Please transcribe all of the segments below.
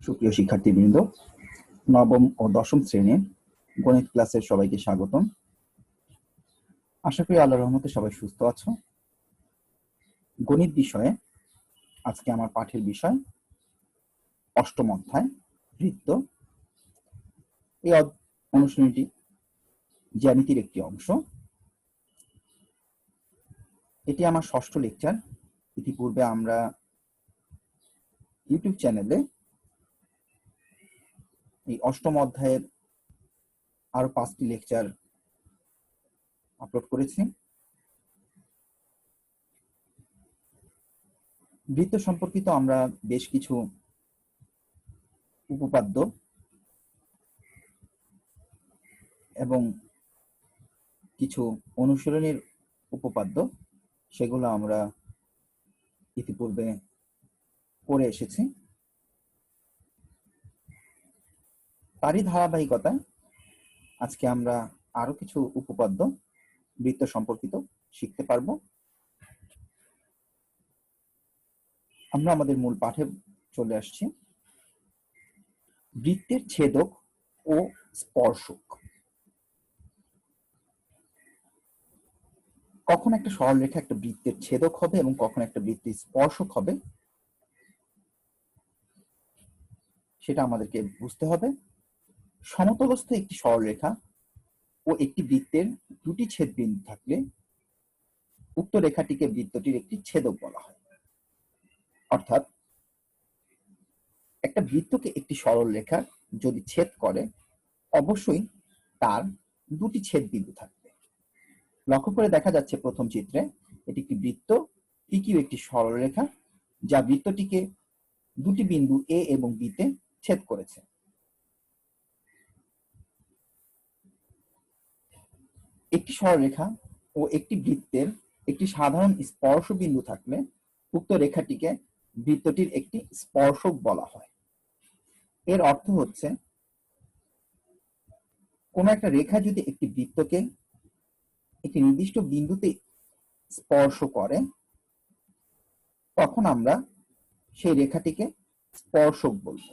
সুপ্রিয় শিক্ষার্থীবৃন্দ, নবম ও দশম শ্রেণীর গণিত ক্লাসের সবাইকে স্বাগতম। আশা করি আল্লাহর রহমতে সবাই সুস্থ আছো। গণিত বিষয়ে আজকে আমার পাঠের বিষয় অষ্টম অধ্যায় বৃত্ত। এই অনুশীলনীটি জ্যামিতির একটি অংশ। এটি আমার ষষ্ঠ লেকচার। ইতিপূর্বে আমরা ইউটিউব চ্যানেলে এই অষ্টম অধ্যায়ের আরো 5টি লেকচার আপলোড করেছি। বৃত্ত সম্পর্কিত আমরা বেশ কিছু উপপাদ্য এবং কিছু অনুশীলনের উপপাদ্য সেগুলো আমরা ইতিপূর্বে পড়ে এসেছি। তারই ধারাবাহিকতায় আজকে আমরা আরো কিছু উপপাদ্য বৃত্ত সম্পর্কিত শিখতে পারবো। আমরা আমাদের মূল পাঠে চলে আসছি। বৃত্তের ছেদক ও স্পর্শক। কখন একটা সরলরেখা একটা বৃত্তের ছেদক হবে এবং কখন একটা বৃত্তের স্পর্শক হবে সেটা আমাদেরকে বুঝতে হবে। সমতলস্থ একটি সরলরেখা ও একটি বৃত্তের দুটি ছেদবিন্দু থাকলে উক্ত রেখাটিকে বৃত্তটির একটি ছেদক বলা হয়। অর্থাৎ একটা বৃত্তকে একটি সরল রেখা যদি ছেদ করে অবশ্যই তার দুটি ছেদবিন্দু থাকবে। লক্ষ্য করে দেখা যাচ্ছে প্রথম চিত্রে এটি একটি বৃত্ত, পিকিউ একটি সরল রেখা যা বৃত্তটিকে দুটি বিন্দু এ এবং বি তে ছেদ করেছে। একটি সরলরেখা ও একটি বৃত্তের একটি সাধারণ স্পর্শ বিন্দু থাকলে উক্ত রেখাটিকে বৃত্তটির একটি স্পর্শক বলা হয়। এর অর্থ হচ্ছে কোন একটা রেখা যদি একটি বৃত্তকে একটি নির্দিষ্ট বিন্দুতে স্পর্শ করে তখন আমরা সেই রেখাটিকে স্পর্শক বলবো।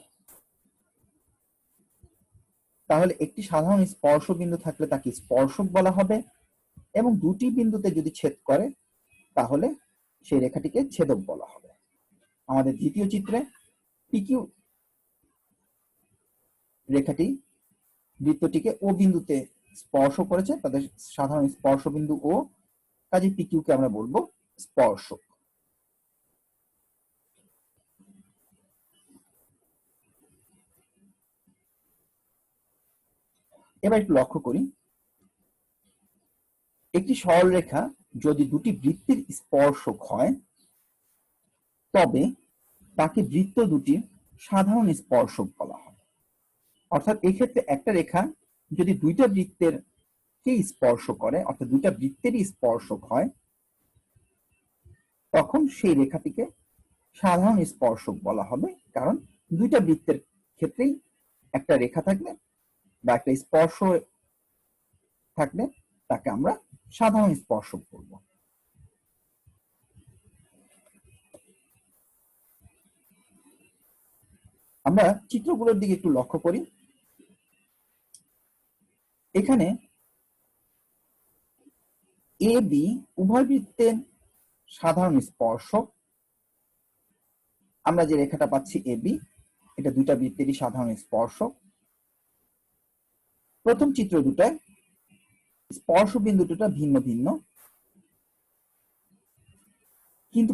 তাহলে একটি সাধারণ স্পর্শ বিন্দু থাকলে তাকে স্পর্শক বলা হবে এবং দুটি বিন্দুতে যদি ছেদ করে তাহলে সেই রেখাটিকে ছেদক বলা হবে। আমাদের দ্বিতীয় চিত্রে পিকিউ রেখাটি বৃত্তটিকে ও বিন্দুতে স্পর্শ করেছে, তাদের সাধারণ স্পর্শ বিন্দু ও, কাজে পিকিউকে আমরা বলবো স্পর্শক। এবার একটু লক্ষ্য করি, একটি সরলরেখা যদি দুটি বৃত্তের স্পর্শক হয় তবে তাকে বৃত্ত দুটির সাধারণ স্পর্শক বলা হয়। অর্থাৎ এক্ষেত্রে একটা রেখা যদি দুইটা বৃত্তের কে স্পর্শ করে অর্থাৎ দুইটা বৃত্তেরই স্পর্শক হয় তখন সেই রেখাটিকে সাধারণ স্পর্শক বলা হবে, কারণ দুইটা বৃত্তের ক্ষেত্রেই একটা রেখা থাকলে বা একটা স্পর্শ থাকলে তাকে আমরা সাধারণ স্পর্শক বলব। আমরা চিত্রগুলোর দিকে একটু লক্ষ্য করি। এখানে এ বি উভয় বৃত্তের সাধারণ স্পর্শক। আমরা যে রেখাটা পাচ্ছি এ বি, এটা দুইটা বৃত্তেরই সাধারণ স্পর্শক। প্রথম চিত্র দুটায় স্পর্শ বিন্দু দুটা ভিন্ন ভিন্ন, কিন্তু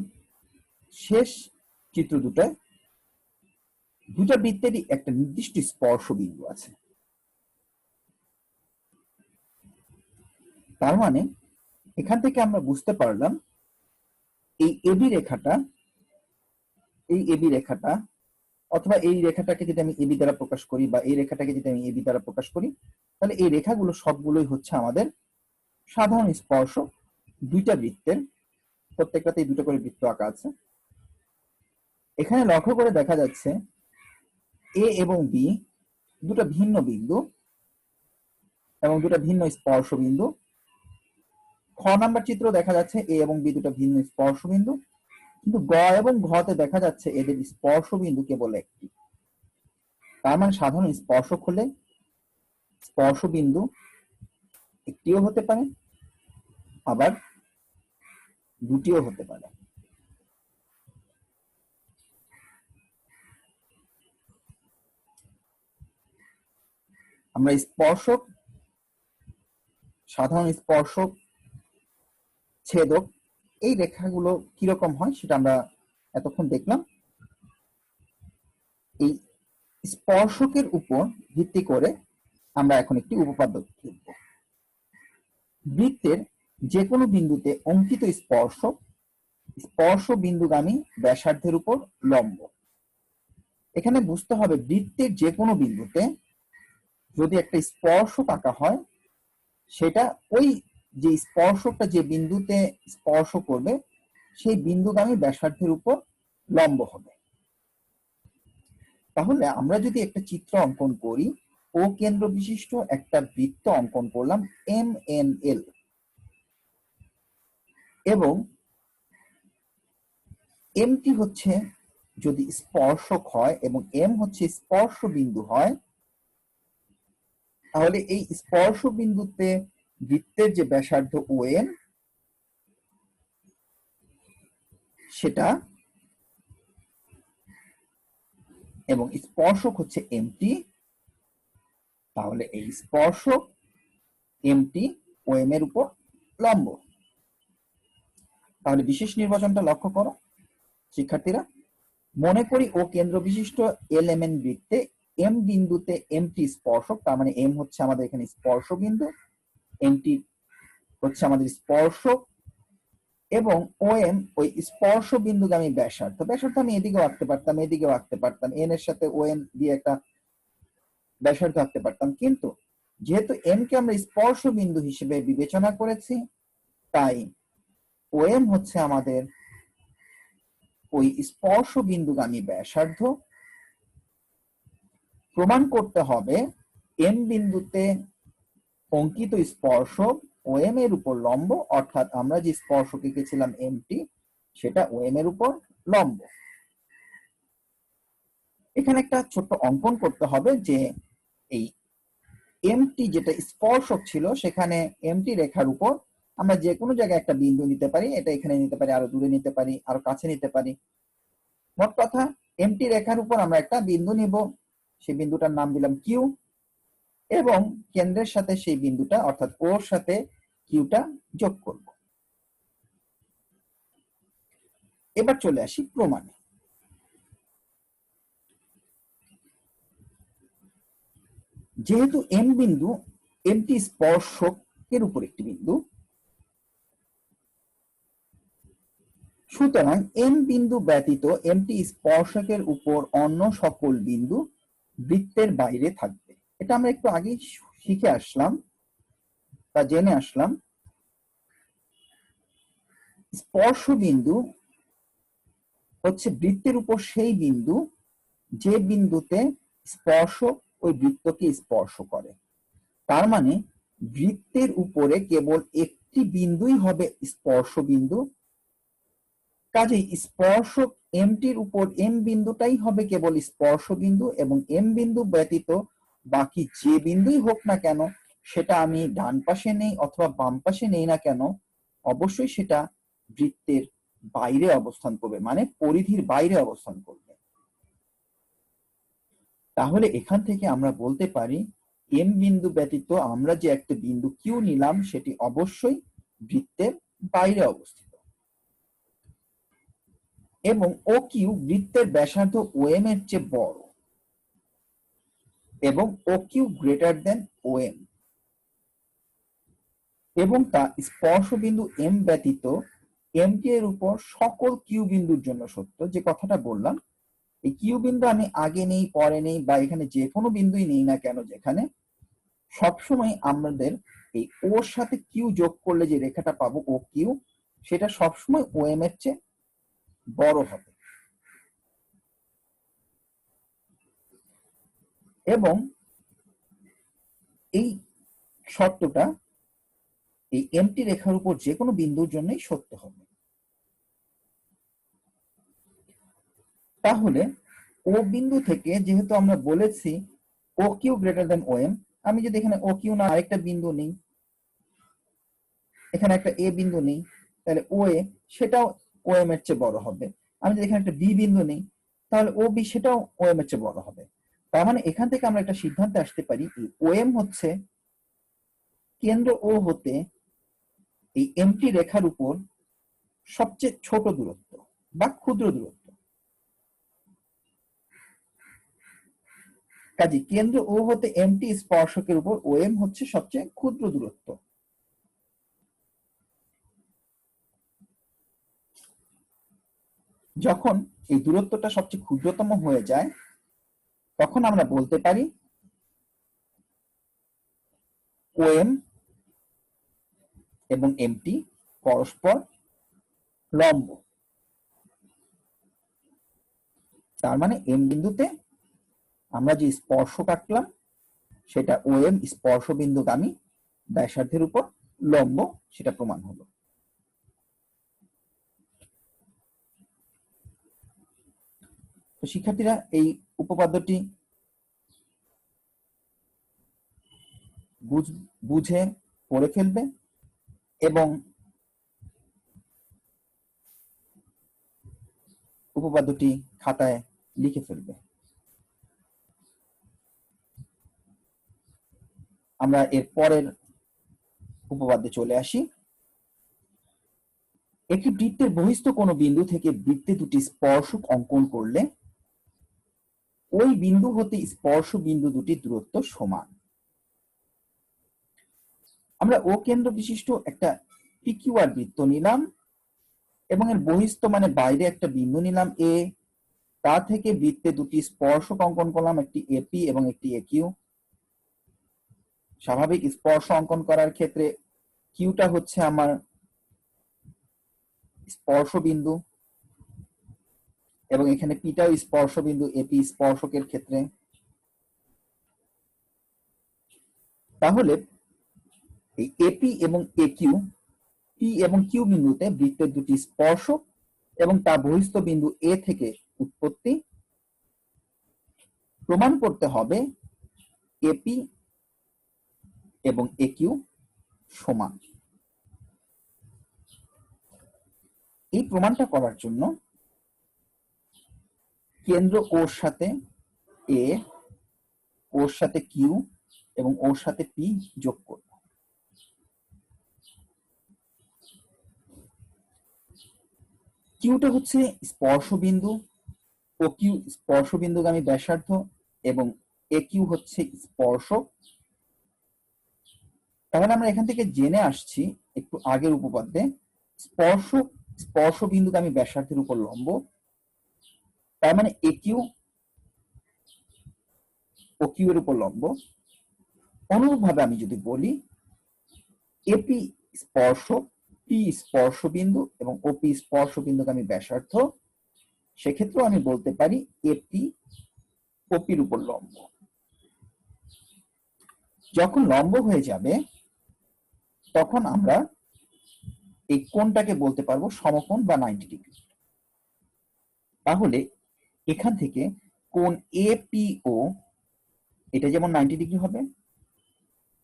শেষ চিত্র দুটায় দুটা বৃত্তেরই একটা নির্দিষ্ট স্পর্শ বিন্দু আছে। তার মানে এখান থেকে আমরা বুঝতে পারলাম এই এবি রেখাটা অথবা এই রেখাটাকে যদি আমি এবি দ্বারা প্রকাশ করি বা এই রেখাটাকে যদি আমি এবি দ্বারা প্রকাশ করি তাহলে এই রেখাগুলো সবগুলোই হচ্ছে আমাদের সাধারণ স্পর্শক দুইটা বৃত্তের। প্রত্যেকটাতেই দুটো করে বৃত্ত আঁকা আছে। এখানে লক্ষ্য করে দেখা যাচ্ছে এ এবং বি দুটো ভিন্ন বিন্দু এবং দুটো ভিন্ন স্পর্শ বিন্দু। খ নাম্বার চিত্র দেখা যাচ্ছে এ এবং বি দুটো ভিন্ন স্পর্শ বিন্দু, কিন্তু গ এবং ঘতে দেখা যাচ্ছে এদের স্পর্শ বিন্দু কেবল একটি। তার মানে সাধারণ স্পর্শক হলে স্পর্শ বিন্দু একটিও হতে পারে, আবার দুটিও হতে পারে। আমরা স্পর্শক, সাধারণ স্পর্শক, ছেদক, এই রেখাগুলো কিরকম হয় সেটা আমরা এতক্ষণ দেখলাম। এই স্পর্শকের উপর ভিত্তি করে আমরা এখন একটি উপপাদ্য লিখব। বৃত্তের যে কোনো বিন্দুতে অঙ্কিত স্পর্শক স্পর্শ বিন্দুগামী ব্যাসার্ধের উপর লম্ব। এখানে বুঝতে হবে বৃত্তের যে কোনো বিন্দুতে যদি একটা স্পর্শক আঁকা হয়, সেটা ওই যে স্পর্শকটা যে বিন্দুতে স্পর্শ করবে সেই বিন্দুগামী ব্যাসার্ধের উপর লম্ব হবে। তাহলে আমরা যদি একটা চিত্র অঙ্কন করি, ও কেন্দ্র বিশিষ্ট একটা বৃত্ত অঙ্কন করলাম MNL, এবং এমটি হচ্ছে যদি স্পর্শক হয় এবং এম হচ্ছে স্পর্শ বিন্দু হয়, তাহলে এই স্পর্শ বিন্দুতে বৃত্তের যে ব্যাসার্ধ OM সেটা, এবং স্পর্শক হচ্ছে MT, তাহলে এই স্পর্শক MT OM এর উপর লম্ব। তাহলে বিশেষ নির্বাচনটা লক্ষ্য করো শিক্ষার্থীরা। মনে করি ও কেন্দ্র বিশিষ্ট LMN বৃত্তে M বিন্দুতে MT স্পর্শক, তার মানে M হচ্ছে আমাদের এখানে স্পর্শ বিন্দু, MT হচ্ছে আমাদের স্পর্শক, এবং OM ওই স্পর্শ বিন্দুগামী ব্যাসার্ধ। ব্যাসার্ধ আমি এদিকেও আঁকতে পারতাম, এদিকেও আঁকতে পারতাম, N এর সাথে OM দিয়ে একটা ব্যাসার্ধ আঁকতে পারতাম, কিন্তু যেহেতু M কে আমরা স্পর্শ বিন্দু হিসেবে বিবেচনা করেছি, তাই OM হচ্ছে আমাদের ওই স্পর্শ বিন্দুগামী ব্যাসার্ধ। প্রমাণ করতে হবে M বিন্দুতে অঙ্কিত স্পর্শক OM এর উপর লম্ব, অর্থাৎ আমরা যে স্পর্শক এঁকেছিলাম MT সেটা OM এর উপর লম্ব। এখানে একটা ছোট্ট অঙ্কন করতে হবে যে এই MT যেটা স্পর্শক ছিল সেখানে MT রেখার উপর আমরা যে কোনো জায়গায় একটা বিন্দু নিতে পারি, এটা এখানে নিতে পারি, আরো দূরে নিতে পারি, আরো কাছে নিতে পারি। মোট কথা MT রেখার উপর আমরা একটা বিন্দু নিব, সেই বিন্দুটার নাম দিলাম Q, এবং কেন্দ্রের সাথে সেই বিন্দুটা অর্থাৎ ওর সাথে কিউটা যোগ করব। এবার চলে আসি প্রমাণে। যেহেতু M বিন্দু MT স্পর্শকের উপর একটি বিন্দু, সুতরাং M বিন্দু ব্যতীত MT স্পর্শকের উপর অন্য সকল বিন্দু বৃত্তের বাইরে থাকবে। এটা আমরা একটু আগেই শিখে আসলাম বা জেনে আসলাম। স্পর্শ বিন্দু হচ্ছে বৃত্তের উপর সেই বিন্দু যে বিন্দুতে স্পর্শক ওই বৃত্তকে স্পর্শ করে। তার মানে বৃত্তের উপরে কেবল একটি বিন্দুই হবে স্পর্শ বিন্দু, কাজেই স্পর্শক এমটির উপর এম বিন্দুটাই হবে কেবল স্পর্শ বিন্দু, এবং এম বিন্দু ব্যতীত বাকি যে বিন্দুই হোক না কেন, সেটা আমি ডান পাশে নেই অথবা বাম পাশে নেই না কেন, অবশ্যই সেটা বৃত্তের বাইরে অবস্থান করবে, মানে পরিধির বাইরে অবস্থান করবে। তাহলে এখান থেকে আমরা বলতে পারি এম বিন্দু ব্যতীত আমরা যে একটা বিন্দু কিউ নিলাম সেটি অবশ্যই বৃত্তের বাইরে অবস্থিত, এবং ও কিউ বৃত্তের ব্যাসার্ধ OM এর চেয়ে বড়, এবং O Q greater than OM, এবং তা স্পর্শ বিন্দু M ব্যতীত MT এর উপর সকল কিউ বিন্দুর জন্য সত্য। যে কথাটা বললাম, এই কিউ বিন্দু আমি আগে নেই পরে নেই বা এখানে যে কোনো বিন্দুই নেই না কেন, যেখানে সবসময় আমাদের এই ওর সাথে কিউ যোগ করলে যে রেখাটা পাবো ও কিউ, সেটা সবসময় OM এর চেয়ে বড় হবে। এবং এই শর্তটা এই এমটি রেখার উপর যে কোনো বিন্দুর জন্যই সত্য হবে। তাহলে ও বিন্দু থেকে যেহেতু আমরা বলেছি ও কিউ গ্রেটার দেন ও এম, আমি যদি এখানে ও কিউ না আরেকটা বিন্দু নেই, এখানে একটা এ বিন্দু নেই, তাহলে ও এ সেটাও ও এম এর চেয়ে বড় হবে। আমি যদি এখানে একটা বি বিন্দু নেই, তাহলে ও বি সেটাও ও এম এর চেয়ে বড় হবে। তার মানে এখান থেকে আমরা একটা সিদ্ধান্তে আসতে পারি ও এম হচ্ছে কেন্দ্র ও হতে এই এমটি রেখার উপর সবচেয়ে ছোট দূরত্ব বা ক্ষুদ্র দূরত্ব। কাজে কেন্দ্র ও হতে এমটি স্পর্শকের উপর ও এম হচ্ছে সবচেয়ে ক্ষুদ্র দূরত্ব। যখন এই দূরত্বটা সবচেয়ে ক্ষুদ্রতম হয়ে যায়, তখন আমরা বলতে পারি ও এম এবং এমটি পরস্পর লম্ব। তার মানে এম বিন্দুতে আমরা যে স্পর্শ কাটলাম সেটা ও এম স্পর্শ বিন্দুগামী ব্যাসার্ধের উপর লম্ব, সেটা প্রমাণ হলো। তো শিক্ষার্থীরা এই উপপাদ্যটি বুঝে পড়ে ফেলবে এবং উপপাদ্যটি খাতায় লিখে ফেলবে। আমরা এর পরের উপপাদ্যে চলে আসি। একটি বৃত্তের বহিস্থ কোনো বিন্দু থেকে বৃত্তে দুটি স্পর্শক অঙ্কন করলে ওই বিন্দু হতে স্পর্শ বিন্দু দুটি দূরত্ব সমান। আমরা ও কেন্দ্র বিশিষ্ট একটা পিকিউআর বৃত্ত নিলাম এবং এর বহিস্থ মানে বাইরে একটা বিন্দু নিলাম এ, তা থেকে বৃত্তে দুটি স্পর্শক অঙ্কন করলাম, একটি এপি এবং একটি একিউ। স্বাভাবিক স্পর্শ অঙ্কন করার ক্ষেত্রে কিউটা হচ্ছে আমার স্পর্শ বিন্দু এবং এখানে পিটাও স্পর্শ বিন্দু এপি স্পর্শকের ক্ষেত্রে। তাহলে এই এপি এবং একিউ, পি এবং কিউ বিন্দুতে বৃত্তের দুটি স্পর্শক এবং তার বহিস্থ বিন্দু এ থেকে উৎপত্তি প্রমাণ করতে হবে এপি এবং একিউ সমান। এই প্রমাণটা করার জন্য কেন্দ্র ওর সাথে এ, ওর সাথে কিউ এবং ওর সাথে পি যোগ করব। কিউটা হচ্ছে স্পর্শ বিন্দু, ও কিউ স্পর্শ বিন্দুগামী ব্যাসার্ধ এবং এ কিউ হচ্ছে স্পর্শক। তাহলে আমরা এখান থেকে জেনে আসছি একটু আগের উপপাদ্যে স্পর্শক স্পর্শ বিন্দুগামী ব্যাসার্ধের উপর লম্ব। তার মানে এ কিউ ও কিউ এর উপর লম্ব। অনুরূপভাবে আমি যদি বলি এপি স্পর্শক, পি স্পর্শ বিন্দু এবং ওপি স্পর্শ বিন্দুগামী ব্যাসার্ধ, সেক্ষেত্রেও আমি বলতে পারি এপি ওপির উপর লম্ব। যখন লম্ব হয়ে যাবে তখন আমরা এই কোণটাকে বলতে পারবো সমকোণ বা 90 ডিগ্রি। তাহলে এখান থেকে কোণ এপিও এটা যেমন 90 ডিগ্রি হবে,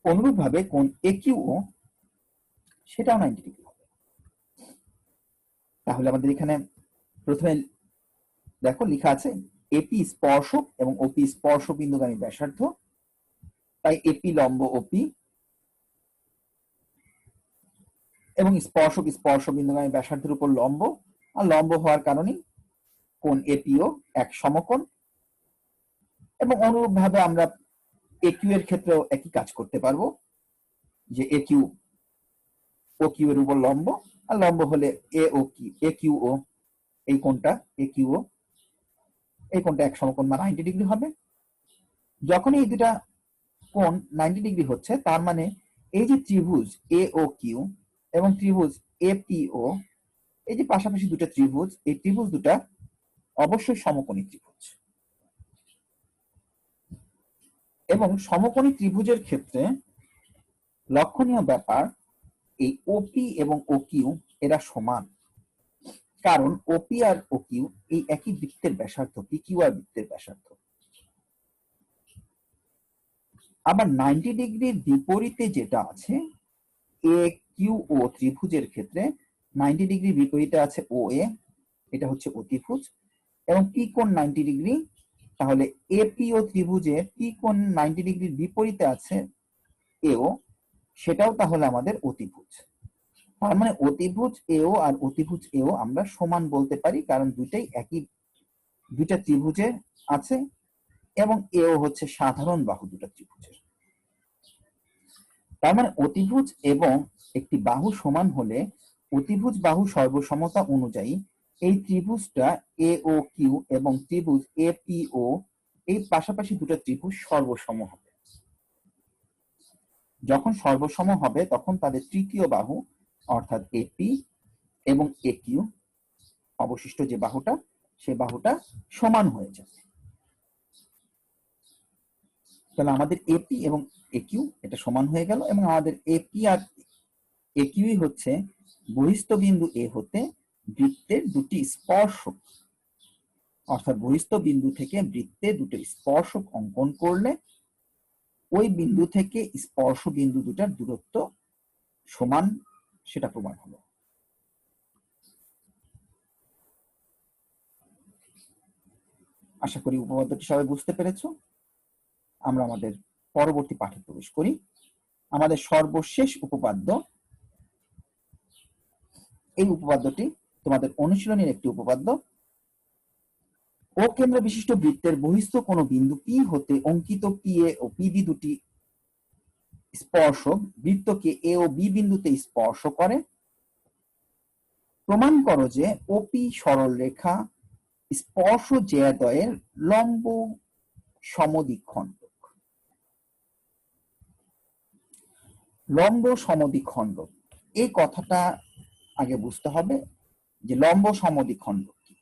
অনুরূপভাবে কোণ একিউও সেটাও 90 ডিগ্রি হবে। তাহলে আমাদের এখানে প্রথমে দেখো লেখা আছে এপি স্পর্শক এবং ওপি স্পর্শ বিন্দুগামী ব্যাসার্ধ, তাই এপি লম্ব ওপি এবং স্পর্শক স্পর্শ বিন্দুগামী ব্যাসার্ধের উপর লম্ব, আর লম্ব হওয়ার কারণে কোণ এপিও এক সমকোণ। এবং অনুরূপভাবে আমরা একিউ এর ক্ষেত্রেও একই কাজ করতে পারবো, যে একিউ ও কিউ এর উপর লম্ব, আর লম্ব হলে এ ও কিউ এ কিউ ও এই কোণটা এ কিউ ও এই কোণটা এক সমকোণ বা 90 ডিগ্রি হবে। যখন এই দুটা কোণ 90 ডিগ্রি হচ্ছে তার মানে এই যে ত্রিভুজ এ ও কিউ এবং ত্রিভুজ এপিও, এই যে পাশাপাশি দুটো ত্রিভুজ, এই ত্রিভুজ দুটা অবশ্যই সমকোণী ত্রিভুজ। এবং সমকোণী ত্রিভুজের ক্ষেত্রে লক্ষণীয় ব্যাপার এই ওপি এবং ও কিউ এরা সমান। কারণ ওপি আর ওকিউ এই একই বৃত্তের ব্যাসার্ধ, পিকিউ আর বৃত্তের ব্যাসার্ধ। আবার 90 ডিগ্রির বিপরীতে যেটা আছে এ কিউ ও ত্রিভুজের ক্ষেত্রে 90 ডিগ্রি বিপরীতে আছে ও এ, এটা হচ্ছে অতিভুজ, এবং পি কোণ 90 ডিগ্রি, তাহলে এপি ও ত্রিভুজে পি কোণ 90 ডিগ্রির বিপরীতে আছে এও, সেটাও তাহলে আমাদের অতিভুজ। তার মানে অতিভুজ এও আর অতিভুজ এও আমরা সমান বলতে পারি, কারণ দুইটাই একই, দুইটা ত্রিভুজে আছে এবং এও হচ্ছে সাধারণ বাহু দুটা ত্রিভুজের। তার মানে অতিভুজ এবং একটি বাহু সমান হলে অতিভুজ বাহু সর্বসমতা অনুযায়ী এই ত্রিভুজটা এ ও কিউ এবং ত্রিভুজ এ পি ও এই পাশাপাশি দুটো ত্রিভুজ সর্বসম হবে। যখন সর্বসম হবে তখন তাদের তৃতীয় বাহু অর্থাৎ এপি এবং এ কিউ, অবশিষ্ট যে বাহুটা, সে বাহুটা সমান হয়ে যাবে। তাহলে আমাদের এপি এবং এ কিউ এটা সমান হয়ে গেল, এবং আমাদের এপি আর এ কিউই হচ্ছে বহিস্থ বিন্দু এ হতে বৃত্তের দুটি স্পর্শক, অর্থাৎ বহিস্থ বিন্দু থেকে বৃত্তে দুটো স্পর্শক অঙ্কন করলে ওই বিন্দু থেকে স্পর্শ বিন্দু দুটার দূরত্ব সমান, সেটা প্রমাণ হলো। আশা করি উপপাদ্যটি সবাই বুঝতে পেরেছো। আমরা আমাদের পরবর্তী পাঠে প্রবেশ করি। আমাদের সর্বশেষ উপপাদ্য, এই উপপাদ্যটি তোমাদের অনুশীলনের একটি উপপাদ্য। ও কেন্দ্র বিশিষ্ট বৃত্তের বহিস্থ কোনো বিন্দু পি হতে অঙ্কিত পি এ ও পি বি দুটি স্পর্শক বৃত্তকে এ ও বি বিন্দুতে স্পর্শ করে। প্রমাণ করো যে ওপি সরল রেখা স্পর্শ জ্যাদ্বয়ের লম্ব সমদ্বিখণ্ডক। লম্ব সমদ্বিখণ্ডক এই কথাটা আগে বুঝতে হবে যে লম্ব সমদ্বিখণ্ডক কি।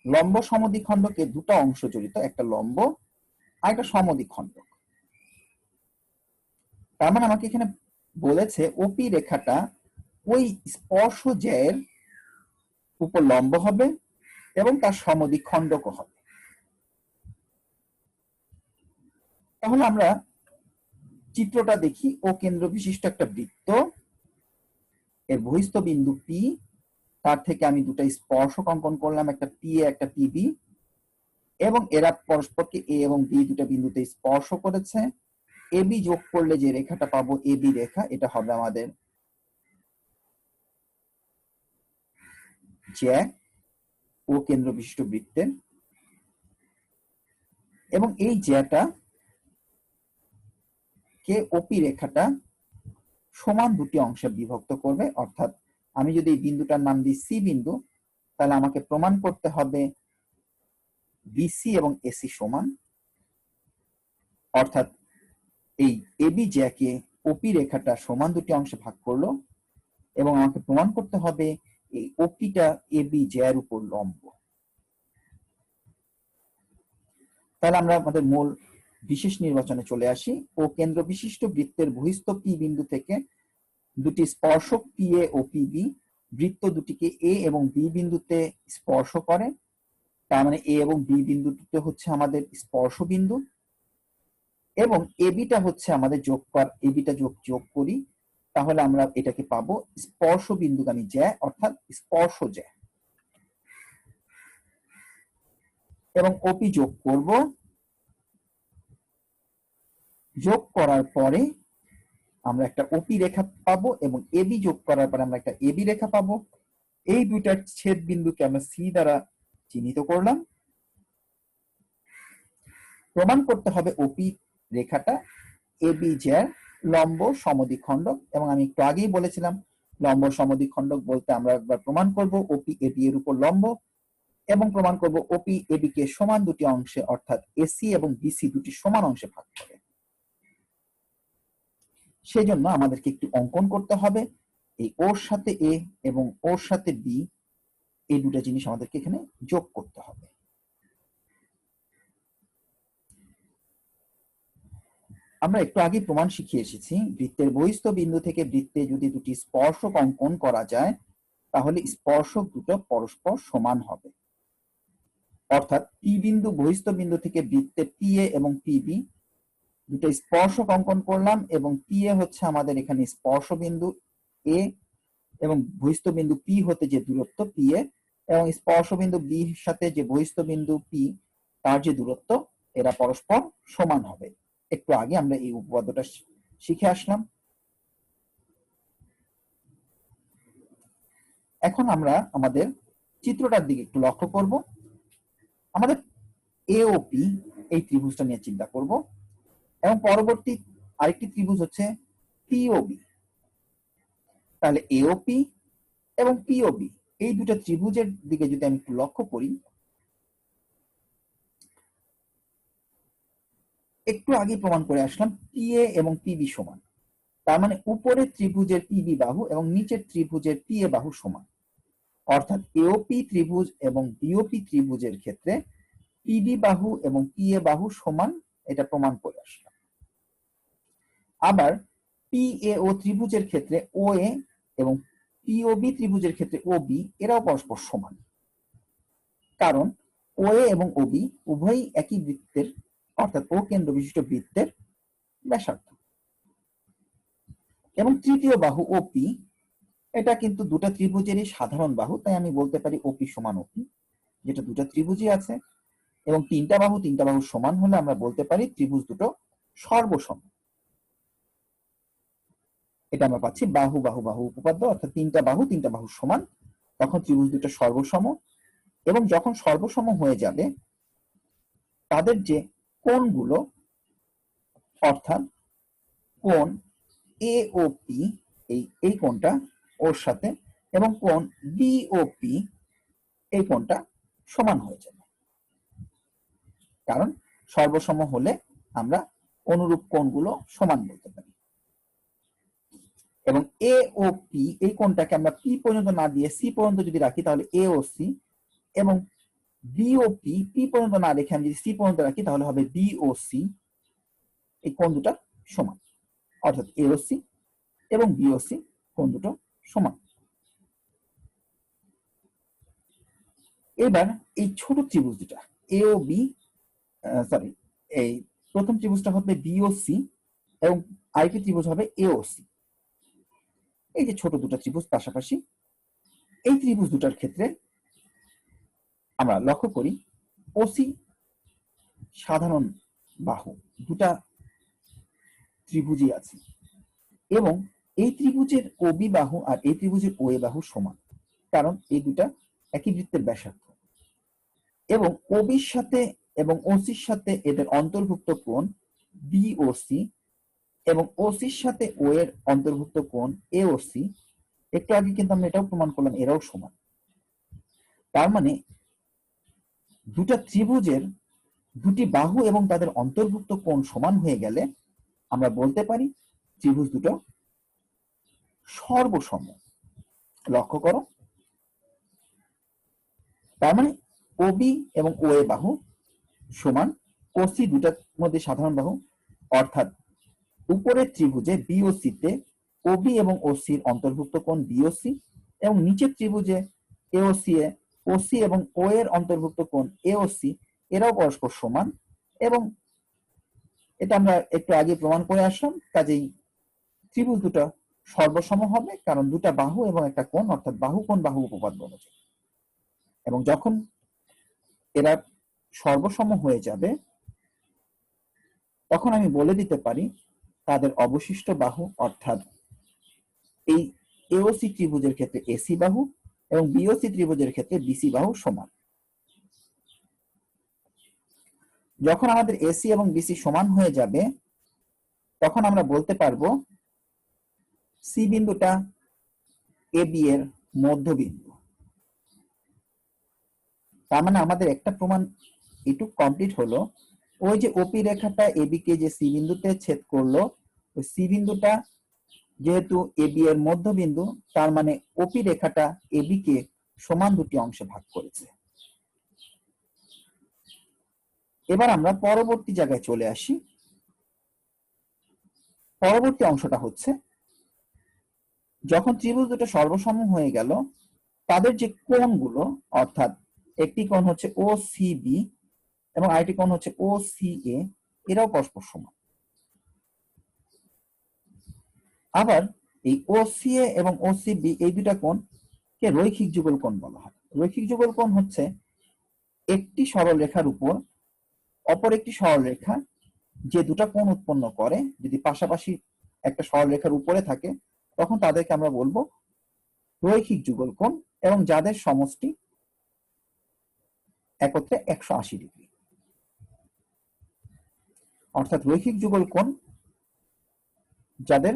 লম্ব সমদ্বিখণ্ডকে দুটো অংশ জড়িত, একটা লম্ব আর একটা সমদ্বিখণ্ডক। তার মানে আমাকে এখানে বলেছে ওপি রেখাটা ওই স্পর্শ জ্যায়ের উপর লম্ব হবে এবং তার সমদ্বিখণ্ডকও হবে। তাহলে আমরা চিত্রটা দেখি। ও কেন্দ্র বিশিষ্ট একটা বৃত্ত, এর বহিস্থ বিন্দু পি, তার থেকে আমি দুটো স্পর্শক অঙ্কন করলাম, একটা পি এ একটা পিবি, এবং এরা পরস্পরকে এ এবং বি দুটো বিন্দুতে স্পর্শ করেছে। এবি যোগ করলে যে রেখাটা পাবো এবি রেখা, এটা হবে আমাদের জ্যা ও কেন্দ্র বিশিষ্ট বৃত্তের, এবং এই জ্যাটা কে ওপি রেখাটা সমান দুটি অংশে বিভক্ত করবে। অর্থাৎ আমি যদি এই বিন্দুটার নাম দিই সি বিন্দু, তাহলে আমাকে প্রমাণ করতে হবে বিসি এবং এসি সমান, অর্থাৎ এই এবি জ্যাকে ওপি রেখাটা সমান দুটি অংশে ভাগ করলো, এবং আমাকে প্রমাণ করতে হবে এই ওপিটা এবি জ্যার উপর লম্ব। তাহলে আমরা আমাদের মূল বিশেষ নির্বাচনে চলে আসি। ও কেন্দ্র বিশিষ্ট বৃত্তের বহিস্থ পি বিন্দু থেকে দুটি স্পর্শক পি এ ও পিবি বৃত্ত দুটিকে এ এবং বি বিন্দুতে স্পর্শ করে। তার মানে এ এবং বি বিন্দুতে হচ্ছে আমাদের স্পর্শ বিন্দু, এবং এবিটা হচ্ছে আমাদের যোগ কর, এবিটা যোগ করি, তাহলে আমরা এটাকে পাবো স্পর্শ বিন্দুগামী জ্যা, অর্থাৎ স্পর্শ জ্যা, এবং ওপি যোগ করব। যোগ করার পরে আমরা একটা ওপি রেখা পাবো, এবং এবি যোগ করার পরে আমরা একটা এবি রেখা পাবো। এই দুইটার ছেদ বিন্দুকে আমরা সি দ্বারা চিহ্নিত করলাম। প্রমাণ করতে হবে ওপি রেখাটা এবি জ্যার লম্ব সমদ্বিখণ্ডক, এবং আমি একটু আগেই বলেছিলাম লম্ব সমদ্বিখণ্ডক বলতে আমরা একবার প্রমাণ করব ওপি এবি এর উপর লম্ব, এবং প্রমাণ করব ওপি এবি কে সমান দুটি অংশে, অর্থাৎ এসি এবং বিসি দুটি সমান অংশে ভাগ করে। সেই জন্য আমাদেরকে একটি অঙ্কন করতে হবে, এই ওর সাথে এ এবং ওর সাথে বি, এই দুটো জিনিস আমাদেরকে এখানে যোগ করতে হবে। আমরা একটু আগে প্রমাণ শিখিয়ে এসেছি বৃত্তের বহিস্থ বিন্দু থেকে বৃত্তে যদি দুটি স্পর্শক অঙ্কন করা যায়, তাহলে স্পর্শক দুটো পরস্পর সমান হবে। অর্থাৎ পি বিন্দু বহিস্থ বিন্দু থেকে বৃত্তে পিএ এবং পিবি দুটো স্পর্শক অঙ্কন করলাম, এবং পিএ হচ্ছে আমাদের এখানে স্পর্শ বিন্দু এ, এবং বহিস্থ বিন্দু পি হতে যে দূরত্ব পিএ, এবং স্পর্শ বিন্দু বি সাথে যে বহিস্থ বিন্দু পি তার যে দূরত্ব, এরা পরস্পর সমান হবে। একটু আগে আমরা এই উপপাদ্যটা শিখে আসলাম। এখন আমরা আমাদের চিত্রটার দিকে একটু লক্ষ্য করব। আমাদের এওপি এই ত্রিভুজটা নিয়ে চিন্তা করব, এবং পরবর্তী আরেকটি ত্রিভুজ হচ্ছে পিওবি। তাহলে এওপি এবং পিওবি এই দুটো ত্রিভুজের দিকে যদি আমি একটু লক্ষ্য করি, একটু আগে প্রমাণ করে আসলাম পিএ এবং পিবি সমান। তার মানে উপরের ত্রিভুজের পিবি বাহু এবং নিচের ত্রিভুজের পিএ বাহু সমান। অর্থাৎ এওপি ত্রিভুজ এবং বিওপি ত্রিভুজের ক্ষেত্রে পিবি বাহু এবং পিএ বাহু সমান, এটা প্রমাণ করে আসলাম। আবার পিএও ত্রিভুজের ক্ষেত্রে ওএ এবং পিওবি ত্রিভুজের ক্ষেত্রে ওবি এরাও পরস্পর সমান, কারণ ওএ এবং ওবি উভয়ই একই বৃত্তের অর্থাৎ ও কেন্দ্র বিশিষ্ট বৃত্তের ব্যাসার্ধ। এবং তৃতীয় বাহু ওপি, এটা কিন্তু দুটো ত্রিভুজেরই সাধারণ বাহু, তাই আমি বলতে পারি ওপি সমান ওপি, যেটা দুটো ত্রিভুজই আছে। এবং তিনটা বাহু সমান হলে আমরা বলতে পারি ত্রিভুজ দুটো সর্বসম। এটা আমরা পাচ্ছি বাহু বাহু বাহু উপপাদ্য, অর্থাৎ তিনটা বাহু সমান, তখন ত্রিভুজ দুটো সর্বসম। এবং যখন সর্বসম হয়ে যাবে তাদের যে কোণগুলো, অর্থাৎ কোণ এ ও পি, এই কোণটা ওর সাথে, এবং কোণ বিওপি এই কোণটা সমান হয়ে যাবে, কারণ সর্বসম হলে আমরা অনুরূপ কোণগুলো সমান বলতে পারি। এবং এ ও পি এই কোণটাকে আমরা পি পর্যন্ত না দিয়ে সি পর্যন্ত যদি রাখি তাহলে এ ও সি, এবং বিওপি পি পর্যন্ত না রেখে আমি যদি সি পর্যন্ত রাখি তাহলে হবে বিওসি। এই কোণ দুটো সমান, অর্থাৎ এওসি এবং বিওসি কোণ দুটো সমান। এবার এই ছোট ত্রিভুজ দুটা এও বি, সরি, এই প্রথম ত্রিভুজটা হবে বিওসি এবং আরেকটি ত্রিভুজ হবে এওসি। এই যে ছোট দুটো ত্রিভুজ পাশাপাশি, এই ত্রিভুজ দুটার ক্ষেত্রে আমরা লক্ষ্য করি ওসি সাধারণ বাহু দুটা ত্রিভুজই আছে, এবং এই ত্রিভুজের ওবি বাহু আর এই ত্রিভুজের ওএ বাহু সমান, কারণ এই দুটা একই বৃত্তের ব্যাসার্ধ। এবং ওবির সাথে এবং ওসির সাথে এদের অন্তর্ভুক্ত কোণ বিওসি, এবং ওসির সাথে ও এর অন্তর্ভুক্ত কোণ এওসি। একটু আগে কিন্তু আমরা এটাও প্রমাণ করলাম এরাও সমান। তার মানে দুটা ত্রিভুজের দুটি বাহু এবং তাদের অন্তর্ভুক্ত কোণ সমান হয়ে গেলে আমরা বলতে পারি ত্রিভুজ দুটো সর্বসম। লক্ষ্য করো, তার মানে ওবি এবং ওএ বাহু সমান ওসি দুটার মধ্যে সাধারণ বাহু, অর্থাৎ উপরের ত্রিভুজে বিওসি তে ওবি এবং ওসির অন্তর্ভুক্ত কোণ বিওসি, এবং নিচের ত্রিভুজে এওসি এ ওসি এবং ও এর অন্তর্ভুক্ত কোণ এওসি এরাও পরস্পর সমান। এবং এটা আমরা একটু আগে প্রমাণ করে আসলাম, কাজেই ত্রিভুজ দুটো সর্বসম হবে, কারণ দুটা বাহু এবং একটা কোণ, অর্থাৎ বাহু কোণ বাহু উপপাদ্য অনুযায়ী। এবং যখন এরা সর্বসম হয়ে যাবে তখন আমি বলে দিতে পারি তাদের অবশিষ্ট বাহু, অর্থাৎ এই এওসি ত্রিভুজের ক্ষেত্রে এসি বাহু এবং বিওসি ত্রিভুজের ক্ষেত্রে বিসি বাহু সমান। যখন আমাদের এসি এবং বিসি সমান হয়ে যাবে তখন আমরা বলতে পারবো সি বিন্দুটা এ বি এর মধ্যবিন্দু। তার মানে আমাদের একটা প্রমাণ এটুক কমপ্লিট হলো, ওই যে ওপি রেখাটা এবি কে যে সি বিন্দুতে ছেদ করলো, ওই সি বিন্দুটা যেহেতু এবি এর মধ্যবিন্দু, তার মানে ওপি রেখাটা এবি কে সমান দুটি অংশে ভাগ করেছে। এবার আমরা পরবর্তী জায়গায় চলে আসি। পরবর্তী অংশটা হচ্ছে যখন ত্রিভুজ দুটো সর্বসম হয়ে গেল তাদের যে কোণগুলো, অর্থাৎ একটি কোণ হচ্ছে ও সি বি এবং আরেকটি কোণ হচ্ছে ও সি এ, এরাও পরস্পর সমান। আবার এই ও সি এ এবং ও সি বি এই দুটা কোণকে রৈখিক যুগল কোণ বলা হয়। রৈখিক যুগল কোণ হচ্ছে একটি সরল রেখার উপর অপর একটি সরল রেখা যে দুটা কোণ উৎপন্ন করে, যদি পাশাপাশি একটা সরল রেখার উপরে থাকে তখন তাদেরকে আমরা বলবো রৈখিক যুগল কোণ, এবং যাদের সমষ্টি একত্রে 180 ডিগ্রি। অর্থাৎ রৈখিক যুগল কোণ যাদের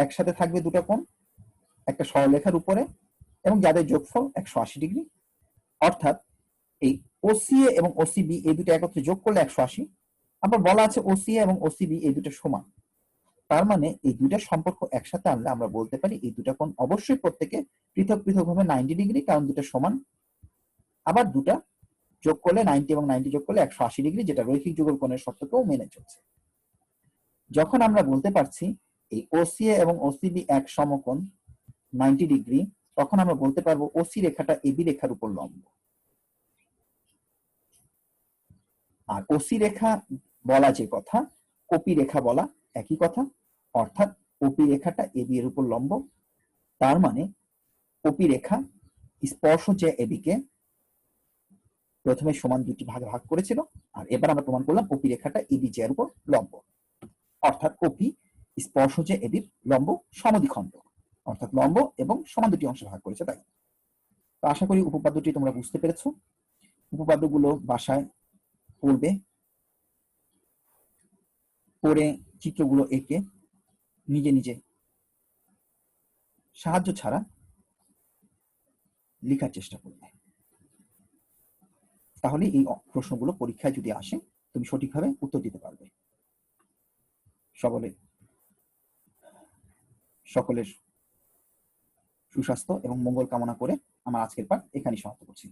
একসাথে থাকবে দুটা কোণ একটা সরলরেখার উপরে এবং যাদের যোগফল 180 ডিগ্রি। অর্থাৎ এই ওসিএ এবং ওসিবি এই দুটো একত্রে যোগ করলে 180। আবার বলা আছে ওসিএ এবং ওসিবি এই দুটো সমান। তার মানে এই দুইটা সম্পর্ক একসাথে আনলে আমরা বলতে পারি এই দুটা কোণ অবশ্যই প্রত্যেকে পৃথক পৃথক ভাবে 90 ডিগ্রি, কারণ দুটো সমান। আবার দুটা যোগ করলে 90 এবং 90 যোগ করলে 180 ডিগ্রি, যেটা রৈখিক যুগল কোণের শর্তকেও মেনে চলছে। যখন আমরা বলতে পারছি এই ওসিএ এবং ওসিবি এক সমকোণ 90 ডিগ্রি, তখন আমরা বলতে পারবো ওসি রেখাটা এবি রেখার উপর লম্ব। আর ওসি রেখা বলা যে কথা, ওপি রেখা বলা একই কথা। অর্থাৎ ওপি রেখাটা এবি এর উপর লম্ব। তার মানে ওপি রেখা স্পর্শ যে এবি কে প্রথমে সমান দুটি ভাগে ভাগ করেছিল, আর এবার আমরা প্রমাণ করলাম ওপি রেখাটা এবি জে এর উপর লম্ব। অর্থাৎ ওপি স্পর্শ যে এবির লম্ব সমদ্বিখণ্ড, অর্থাৎ লম্ব এবং সমান দুটি অংশে ভাগ করেছে। তাই তো আশা করি উপপাদ্যটি তোমরা বুঝতে পেরেছো। উপপাদ্যগুলো বাসায় পড়বে, পড়ে চিত্রগুলো এঁকে নিজে নিজে সাহায্য ছাড়া লেখার চেষ্টা করবে। তাহলে এই প্রশ্নগুলো পরীক্ষায় যদি আসে তুমি সঠিকভাবে উত্তর দিতে পারবে। সকলের সুস্বাস্থ্য এবং মঙ্গল কামনা করে আমার আজকের পাঠ এখানেই সমাপ্ত করছি।